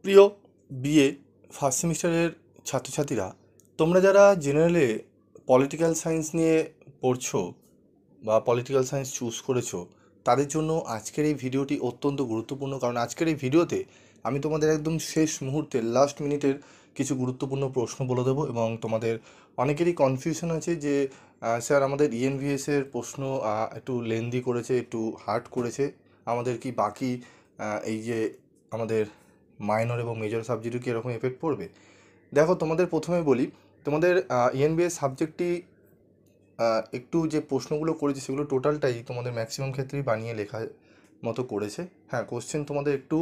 প্রিয় BA first সেমিস্টারের ছাত্রছাত্রীরা, তোমরা যারা জেনারেলে পলিটিক্যাল সায়েন্স নিয়ে পড়ছো বা পলিটিক্যাল সায়েন্স চুজ করেছো, তাদের জন্য আজকের এই ভিডিওটি অত্যন্ত গুরুত্বপূর্ণ। কারণ আজকের এই ভিডিওতে আমি তোমাদের একদম শেষ মুহূর্তে লাস্ট মিনিটের কিছু গুরুত্বপূর্ণ প্রশ্ন বলে দেবো। এবং তোমাদের অনেকেরই কনফিউশন আছে যে স্যার আমাদের ইএনভিএসের প্রশ্ন একটু লেন্দি করেছে, একটু হার্ড করেছে, আমাদের কি বাকি এই যে আমাদের মাইনর এবং মেজর সাবজেক্টে কি এরকম এফেক্ট পড়বে? দেখো, তোমাদের প্রথমে বলি, তোমাদের ইএনবিএস সাবজেক্টটি একটু যে প্রশ্নগুলো করেছে সেগুলো টোটালটাই তোমাদের ম্যাক্সিমাম ক্ষেত্রেই বানিয়ে লেখার মতো করেছে। হ্যাঁ, কোশ্চেন তোমাদের একটু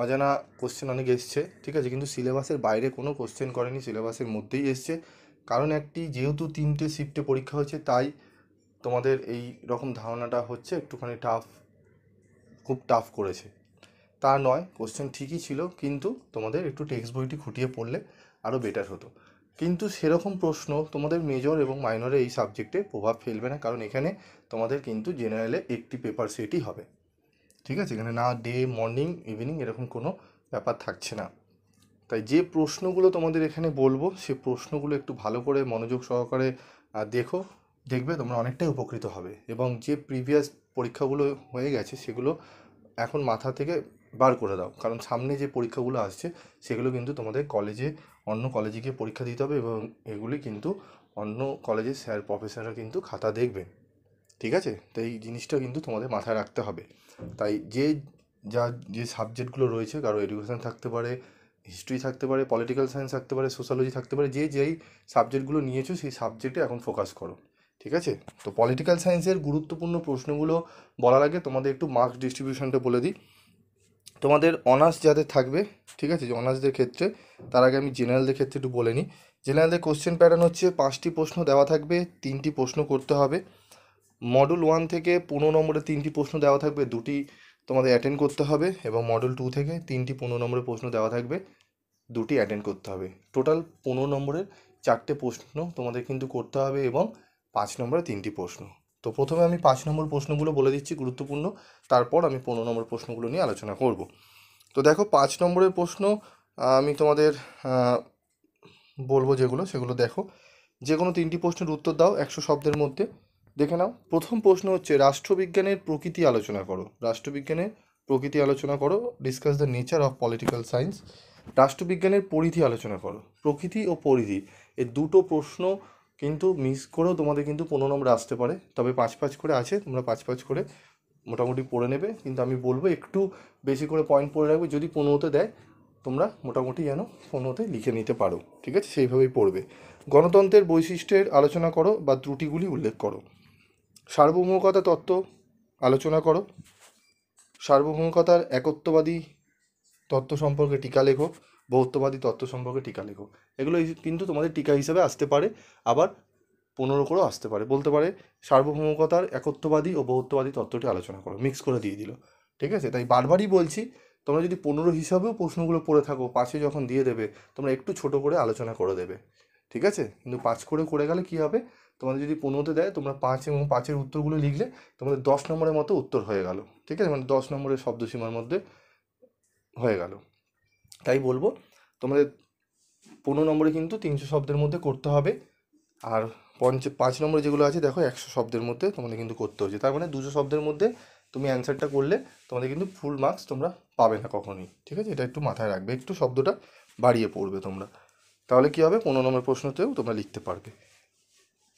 অজানা কোশ্চেন অনেক এসছে, ঠিক আছে, কিন্তু সিলেবাসের বাইরে কোনো কোশ্চেন করেনি, সিলেবাসের মধ্যেই এসছে। কারণ যেহেতু 3টে শিফটে পরীক্ষা হচ্ছে, তাই তোমাদের এই রকম ধারণাটা হচ্ছে একটুখানি খুব টাফ করেছে। তা নয়, কোশ্চেন ঠিকই ছিল, কিন্তু তোমাদের একটু টেক্সট বইটি খুঁটিয়ে পড়লে আরও বেটার হতো। কিন্তু সেরকম প্রশ্ন তোমাদের মেজর এবং মাইনরে এই সাবজেক্টে প্রভাব ফেলবে না, কারণ এখানে তোমাদের কিন্তু জেনারেলে একটি পেপার সেটই হবে, ঠিক আছে, এখানে না ডে, মর্নিং, ইভিনিং এরকম কোনো ব্যাপার থাকছে না। তাই যে প্রশ্নগুলো তোমাদের এখানে বলবো, সে প্রশ্নগুলো একটু ভালো করে মনোযোগ সহকারে দেখবে তোমরা অনেকটাই উপকৃত হবে। এবং যে প্রিভিয়াস পরীক্ষাগুলো হয়ে গেছে সেগুলো এখন মাথা থেকে বার করে দাও, কারণ সামনে যে পরীক্ষাগুলো আসছে সেগুলো কিন্তু তোমাদের অন্য কলেজে গিয়ে পরীক্ষা দিতে হবে, এবং এগুলি কিন্তু অন্য কলেজের স্যার প্রফেসররা কিন্তু খাতা দেখবেন, ঠিক আছে। তো এই জিনিসটা কিন্তু তোমাদের মাথায় রাখতে হবে। তাই যে সাবজেক্টগুলো রয়েছে, কারো এডুকেশন থাকতে পারে, হিস্ট্রি থাকতে পারে, পলিটিক্যাল সায়েন্স থাকতে পারে, সোশ্যোলজি থাকতে পারে, যেই সাবজেক্টগুলো নিয়েছো সেই সাবজেক্টে এখন ফোকাস করো, ঠিক আছে। তো পলিটিক্যাল সায়েন্সের গুরুত্বপূর্ণ প্রশ্নগুলো বলার আগে তোমাদের একটু মার্কস ডিস্ট্রিবিউশনটা বলে দিই। তোমাদের অনার্স যাদের থাকবে, ঠিক আছে, যে অনার্সদের ক্ষেত্রে, তার আগে আমি জেনারেলদের ক্ষেত্রে একটু বলে নিই। জেনারেলদের কোশ্চেন প্যাটার্ন হচ্ছে 5টি প্রশ্ন দেওয়া থাকবে, 3টি প্রশ্ন করতে হবে। মডুল 1 থেকে 15 নম্বরে 3টি প্রশ্ন দেওয়া থাকবে, 2টি তোমাদের অ্যাটেন্ড করতে হবে। এবং মডেল 2 থেকে 3টি 15 নম্বরের প্রশ্ন দেওয়া থাকবে, 2টি অ্যাটেন্ড করতে হবে। টোটাল 15 নম্বরের 4টে প্রশ্ন তোমাদের কিন্তু করতে হবে, এবং 5 নম্বরে 3টি প্রশ্ন। তো প্রথমে আমি 5 নম্বর প্রশ্নগুলো বলে দিচ্ছি গুরুত্বপূর্ণ, তারপর আমি 15 নম্বর প্রশ্নগুলো নিয়ে আলোচনা করব। তো দেখো, 5 নম্বরের প্রশ্ন আমি তোমাদের বলবো যেগুলো, সেগুলো দেখো। যে কোনো 3টি প্রশ্নের উত্তর দাও 100 শব্দের মধ্যে। দেখে নাও, প্রথম প্রশ্ন হচ্ছে রাষ্ট্রবিজ্ঞানের প্রকৃতি আলোচনা করো। রাষ্ট্রবিজ্ঞানের প্রকৃতি আলোচনা করো, discuss the nature of political science. রাষ্ট্রবিজ্ঞানের পরিধি আলোচনা করো। প্রকৃতি ও পরিধি, এই দুটো প্রশ্ন কিন্তু মিস করেও তোমাদের কিন্তু 15 নম্বর আসতে পারে, তবে 5 করে আছে, তোমরা 5 করে মোটামুটি পড়ে নেবে। কিন্তু আমি বলবো একটু বেশি করে পয়েন্ট পড়ে রাখবে, যদি 15তে দেয় তোমরা মোটামুটি যেন 15তে লিখে নিতে পারো, ঠিক আছে, সেইভাবেই পড়বে। গণতন্ত্রের বৈশিষ্ট্যের আলোচনা করো বা ত্রুটিগুলি উল্লেখ করো। সার্বভৌমকতা তত্ত্ব আলোচনা করো। সার্বভৌমকতার একত্ববাদী তত্ত্ব সম্পর্কে টিকা লেখো। বহুত্ববাদী তত্ত্ব সম্পর্কে টিকা লেখো। এগুলো কিন্তু তোমাদের টিকা হিসেবে আসতে পারে, আবার 15 করেও আসতে পারে। বলতে পারে সার্বভৌমকতার একত্ববাদী ও বহুত্ববাদী তত্ত্বটি আলোচনা করো, মিক্স করে দিয়ে দিল, ঠিক আছে। তাই বারবারই বলছি, তোমরা যদি 15 হিসাবেও প্রশ্নগুলো পড়ে থাকো, 5-এ যখন দিয়ে দেবে তোমরা একটু ছোট করে আলোচনা করে দেবে, ঠিক আছে। কিন্তু 5 করে গেলে কী হবে, তোমাদের যদি 15তে দেয় তোমরা 5 এবং 5-এর উত্তরগুলো লিখলে তোমাদের 10 নম্বরের মতো উত্তর হয়ে গেল, ঠিক আছে, মানে 10 নম্বরের শব্দসীমার মধ্যে হয়ে গেল। তাই বলবো তোমাদের 15 নম্বরে কিন্তু 300 শব্দের মধ্যে করতে হবে। আর 5 নম্বরে যেগুলো আছে দেখো 100 শব্দের মধ্যে তোমাদের কিন্তু করতে হচ্ছে, তার মানে 200 শব্দের মধ্যে তুমি অ্যান্সারটা করলে তোমাদের কিন্তু ফুল মার্কস তোমরা পাবে না কখনোই, ঠিক আছে। এটা একটু মাথায় রাখবে, একটু শব্দটা বাড়িয়ে পড়বে তোমরা, তাহলে কী হবে, 15 নম্বর প্রশ্নতেও তোমরা লিখতে পারবে।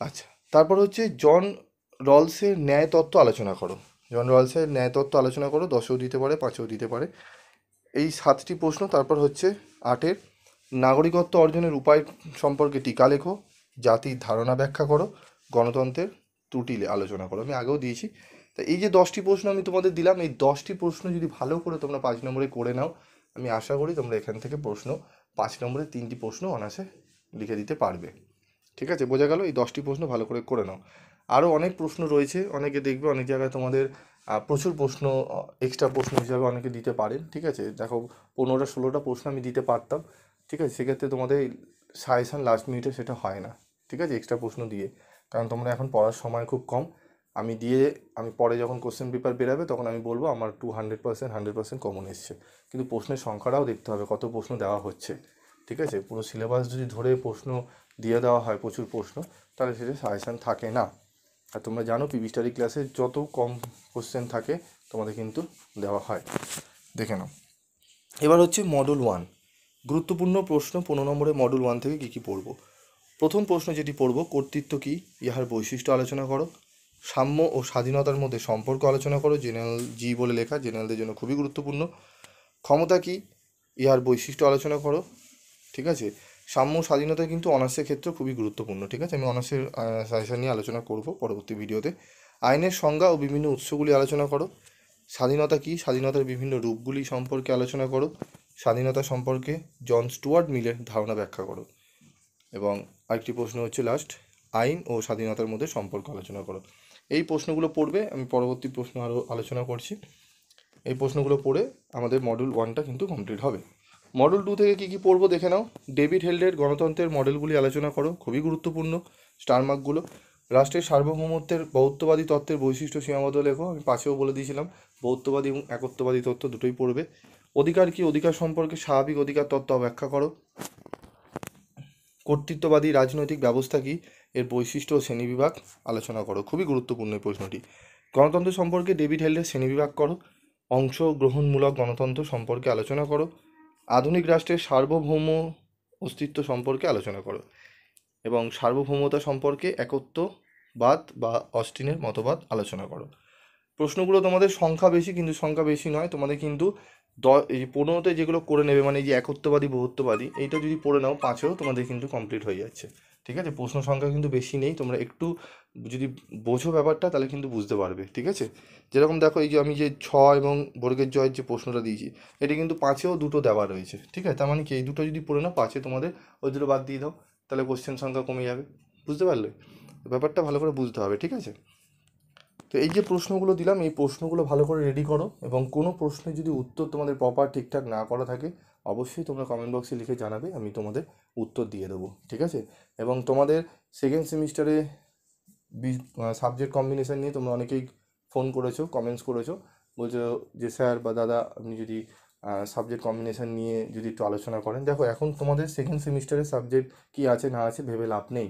আচ্ছা, তারপর হচ্ছে জন রলসের ন্যায় তত্ত্ব আলোচনা করো। জন রলসের ন্যায় তত্ত্ব আলোচনা করো, 10এও দিতে পারে, 5-এও দিতে পারে। এই 7টি প্রশ্ন। তারপর হচ্ছে 8-এর নাগরিকত্ব অর্জনের উপায় সম্পর্কে টিকা লেখো। জাতির ধারণা ব্যাখ্যা করো। গণতন্ত্রের ত্রুটি আলোচনা করো। আমি আগেও দিয়েছি। তা এই যে 10টি প্রশ্ন আমি তোমাদের দিলাম, এই 10টি প্রশ্ন যদি ভালো করে তোমরা 5 নম্বরে করে নাও, আমি আশা করি তোমরা এখান থেকে 5 নম্বরে 3টি প্রশ্ন অনায়াসে লিখে দিতে পারবে, ঠিক আছে। বোঝা গেল, এই 10টি প্রশ্ন ভালো করে করে নাও। আরও অনেক প্রশ্ন রয়েছে, অনেকে দেখবে অনেক জায়গায় তোমাদের প্রচুর প্রশ্ন এক্সট্রা প্রশ্ন হিসাবে অনেকে দিতে পারেন, ঠিক আছে। দেখো, 15-16টা প্রশ্ন আমি দিতে পারতাম, ঠিক আছে, সেক্ষেত্রে তোমাদের সাজেশান লাস্ট মিনিটে সেটা হয় না, ঠিক আছে, এক্সট্রা প্রশ্ন দিয়ে, কারণ তোমরা এখন পড়ার সময় খুব কম। আমি পরে যখন কোশ্চেন পেপার বেরাবে তখন আমি বলবো আমার 100% কমন এসছে, কিন্তু প্রশ্নের সংখ্যাটাও দেখতে হবে কত প্রশ্ন দেওয়া হচ্ছে। ঠিক আছে, পুরো সিলেবাস যদি ধরে প্রশ্ন দিয়ে দেওয়া হয় প্রচুর প্রশ্ন, তাহলে সেটা সাজেশান থাকে না। আর তোমরা জানো পিবি স্টাডি ক্লাসে যত কম কোশ্চেন থাকে তোমাদের কিন্তু দেওয়া হয়। দেখে নাও, এবার হচ্ছে মডেল 1, গুরুত্বপূর্ণ প্রশ্ন 15 নম্বরে মডেল 1 থেকে কী পড়ব। প্রথম প্রশ্ন যেটি পড়ব, কর্তৃত্ব কী, ইহার বৈশিষ্ট্য আলোচনা করো। সাম্য ও স্বাধীনতার মধ্যে সম্পর্ক আলোচনা করো, জেনারেল জি বলে লেখা, জেনারেলদের জন্য খুবই গুরুত্বপূর্ণ। ক্ষমতা কী, ইহার বৈশিষ্ট্য আলোচনা করো। ঠিক আছে, সাম্য স্বাধীনতা কিন্তু অনার্সের ক্ষেত্রে খুবই গুরুত্বপূর্ণ। ঠিক আছে, আমি অনার্সের সাজেশন নিয়ে আলোচনা করব পরবর্তী ভিডিওতে। আইনের সংজ্ঞা ও বিভিন্ন উৎসগুলি আলোচনা করো। স্বাধীনতা কী, স্বাধীনতার বিভিন্ন রূপগুলি সম্পর্কে আলোচনা করো। স্বাধীনতা সম্পর্কে জন স্টুয়ার্ট মিলের ধারণা ব্যাখ্যা করো। এবং আরেকটি প্রশ্ন হচ্ছে লাস্ট, আইন ও স্বাধীনতার মধ্যে সম্পর্ক আলোচনা করো। এই প্রশ্নগুলো পড়বে, আমি পরবর্তী প্রশ্ন আরও আলোচনা করছি। এই প্রশ্নগুলো পড়ে আমাদের মডেল 1টা কিন্তু কমপ্লিট হবে। মডেল 2 থেকে কী পড়বো দেখে নাও। ডেভিড হেল্ডের গণতন্ত্রের মডেলগুলি আলোচনা করো, খুবই গুরুত্বপূর্ণ স্টারমার্কগুলো। রাষ্ট্রের সার্বভৌমত্বের বহুত্ববাদী তত্ত্বের বৈশিষ্ট্য সীমাবদ্ধ লেখো, আমি পাশেও বলে দিয়েছিলাম বহুত্ববাদী এবং একত্ববাদী তত্ত্ব দুটোই পড়বে। অধিকার কী, অধিকার সম্পর্কে স্বাভাবিক অধিকার তত্ত্ব ব্যাখ্যা করো। কর্তৃত্ববাদী রাজনৈতিক ব্যবস্থা কী, এর বৈশিষ্ট্য ও শ্রেণীবিভাগ আলোচনা করো, খুবই গুরুত্বপূর্ণ এই প্রশ্নটি। গণতন্ত্র সম্পর্কে ডেভিড হেল্ডের শ্রেণীবিভাগ করো। অংশগ্রহণমূলক গণতন্ত্র সম্পর্কে আলোচনা করো। আধুনিক রাষ্ট্রের সার্বভৌম অস্তিত্ব সম্পর্কে আলোচনা করো এবং সার্বভৌমতা সম্পর্কে একত্ববাদ বা অস্টিনের মতবাদ আলোচনা করো। প্রশ্নগুলো তোমাদের সংখ্যা বেশি, কিন্তু সংখ্যা বেশি নয়, তোমাদের কিন্তু এই 15তে যেগুলো করে নেবে, মানে এই যে একত্ববাদী বহুত্ববাদী, এইটা যদি পড়ে নাও 5এও তোমাদের কিন্তু কমপ্লিট হয়ে যাচ্ছে। ঠিক আছে, প্রশ্ন সংখ্যা কিন্তু বেশি নেই, তোমরা একটু যদি বোঝো ব্যাপারটা তাহলে কিন্তু বুঝতে পারবে। ঠিক আছে, যেরকম দেখো এই যে আমি যে 6 এবং বর্গের জয়ের যে প্রশ্নটা দিয়েছি, এটি কিন্তু 5এও দুটো দেওয়া রয়েছে। ঠিক আছে, তার মানে কি এই দুটো যদি পড়ে নাও 5এ তোমাদের ওই দুটো বাদ দিয়ে দাও, তাহলে কোশ্চেন সংখ্যা কমে যাবে। বুঝতে পারলে, ব্যাপারটা ভালো করে বুঝতে হবে। ঠিক আছে, তো এই যে প্রশ্নগুলো দিলাম, এই প্রশ্নগুলো ভালো করে রেডি করো, এবং কোনো প্রশ্নের যদি উত্তর তোমাদের প্রপার ঠিকঠাক না করা থাকে অবশ্যই তোমরা কমেন্ট বক্সে লিখে জানাবে, আমি তোমাদের উত্তর দিয়ে দেবো। ঠিক আছে, এবং তোমাদের সেকেন্ড সেমিস্টারে সাবজেক্ট কম্বিনেশান নিয়ে তোমরা অনেকেই ফোন করেছো, কমেন্টস করেছো, বলছো যে স্যার বা দাদা আপনি যদি সাবজেক্ট কম্বিনেশান নিয়ে যদি একটু আলোচনা করেন। দেখো এখন তোমাদের সেকেন্ড সেমিস্টারে সাবজেক্ট কী আছে না আছে ভেবে লাভ নেই।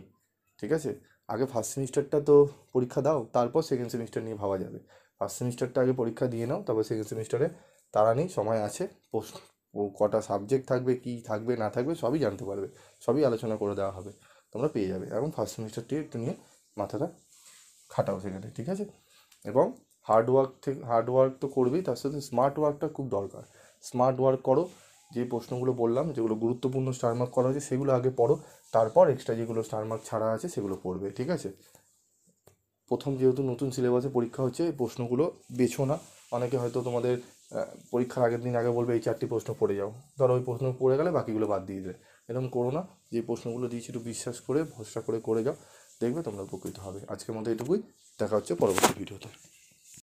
ঠিক আছে, আগে ফার্স্ট সেমিস্টারটা তো পরীক্ষা দাও, তারপর সেকেন্ড সেমিস্টার নিয়ে ভাবা যাবে। ফার্স্ট সেমিস্টারটা আগে পরীক্ষা দিয়ে নাও, তারপর সেকেন্ড সেমিস্টারে তারা নেই, সময় আছে। কটা সাবজেক্ট থাকবে, কি থাকবে না থাকবে সবই জানতে পারবে, সবই আলোচনা করে দেওয়া হবে, তোমরা পেয়ে যাবে। এখন ফার্স্ট সেমিস্টারটি একটু নিয়ে মাথাটা খাটাও সেখানে। ঠিক আছে, এবং হার্ড ওয়ার্ক তো করবেই, তার সাথে স্মার্ট ওয়ার্কটা খুব দরকার। স্মার্ট ওয়ার্ক করো, যে প্রশ্নগুলো বললাম যেগুলো গুরুত্বপূর্ণ স্টার মার্ক করা হয়েছে সেগুলো আগে পড়ো, তারপর এক্সট্রা যেগুলো স্টার মার্ক ছাড়া আছে সেগুলো পড়বে। ঠিক আছে, প্রথম যেহেতু নতুন সিলেবাসে পরীক্ষা হচ্ছে, এই প্রশ্নগুলো বেছো না। অনেকে হয়তো তোমাদের পরীক্ষার আগের দিন আগে বলবে এই 4টি প্রশ্ন পড়ে যাও, ধরো ওই প্রশ্ন পড়ে গেলে বাকিগুলো বাদ দিয়ে দেবে। এরকম করো না, যে প্রশ্নগুলো দিয়েছি একটু বিশ্বাস করে ভরসা করে যাও, দেখবে তোমরা উপকৃত হবে। আজকের মতো এটুকুই, দেখা হচ্ছে পরবর্তী ভিডিওতে।